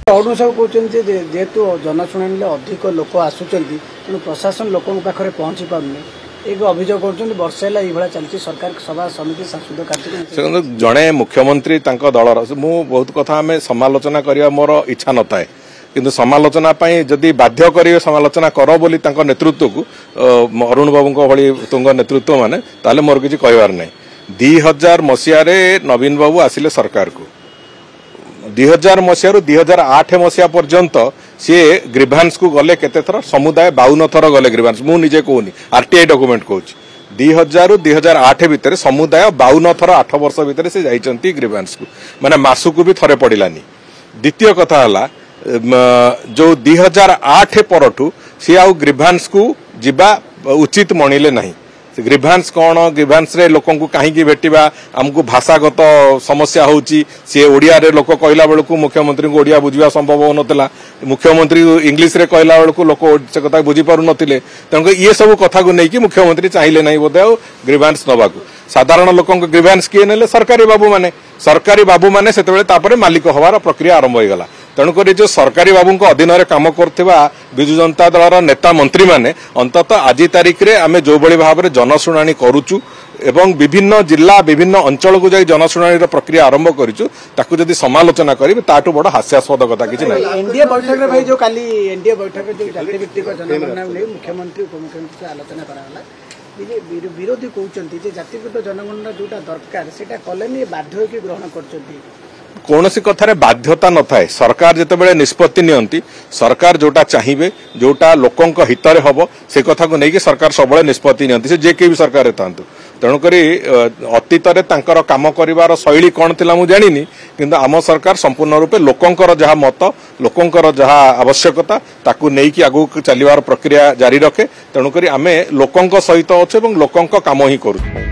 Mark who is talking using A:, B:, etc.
A: अरुण साहू कहते जेहेतु जनशुणाणी अधिक लोक आसुच्च प्रशासन लोक पाखे पहुंची पारनी एक अभियोग कर वर्षे है चलती सरकार सभा समिति सांस्कृतिक कार्यक्रम
B: जड़े मुख्यमंत्री दलर मु बहुत कथा आम समालोचना करने मोर इच्छा न थाए किंतु समालोचना जदि बाध्य करेंगे समालोचना कर बोली नेतृत्व को अरुण बाबू भली तुंग नेतृत्व माने ताले मोर किसी कहबार नहीं 2000 मसीह नवीन बाबू आसिले सरकार को 2000 मसीह 2008 मसीहा पर्यंत सी ग्रीभांस को गले केते थर समुदाय 52 थर गले ग्रीभांस मु निजे कहूनी आरटीआई डॉक्यूमेंट कहूँ 2000 रु 2008 भितर समुदाय 52 थर 8 वर्ष भितर से जाइछंती ग्रीभांस को माने मासुक भी थरे पड़िलानी। द्वितीय कथा हला जो 2008 परठू सी आउ ग्रीभांस को जिबा उचित मणिले नहीं ग्रीभांस कौन ग्रीभांस रे लोक कहीं भेटा आमको भाषागत समस्या होची सी ओडिया रे लोक कहला बेलू मुख्यमंत्री को ओडिया बुझा संभव हो नथिला मुख्यमंत्री इंग्लिश रे कहला बेलू लोक से कथा बुझी पारु नथिले तेणुक ये सब कथा को लेकिन मुख्यमंत्री चाहिए नहीं बोधे ग्रीभांस नवा साधारण लोक ग्रीभांस किए ने सरकारी बाबू माने से मालिक हवार प्रक्रिया आरंभ हो गला। तेणुक जो सरकारी बाबू अधीन में कम कर विजु जनता दल नेता मंत्री माने अंततः आज तारीख में आम जो भाव में जनशुणाणी करुचु एवं विभिन्न जिला विभिन्न अंचल को जाई जनशुणाणी प्रक्रिया आरंभ करूँ जदि समालोचना करेंगे ताठू बड़ हास्यास्पद कथा किसी ना।
A: एनडीए बैठक में भाई जो काली एनडीए बैठक में जो जाति भित्तिक जनगणना मुख्यमंत्री उपमुख्यमंत्री से आलोचना कराला विरोधी कहते जातिगत जनगणना जोटा दरकार से कले बाध्य कि ग्रहण कर
B: कौन सी कथार बाध्यता न थाए सरकार जितेबाला निष्पत्ति नियंती सरकार जोटा चाहिए जोटा लोकों हितरे हम से कथा को लेकिन सरकार सब निष्पत्ति नियंती से जे के भी सरकार था तेणुक अतीत कम कर शैली कौन थी मुझे जानी किंतु आम सरकार संपूर्ण रूपे लोकंकर जहाँ मत लोकंकर जहाँ आवश्यकता ताकू नहीं आगू चलिवार प्रक्रिया जारी रखे तेणुक आम लोकों सहित अच्छे लोकों काम ही करूँ।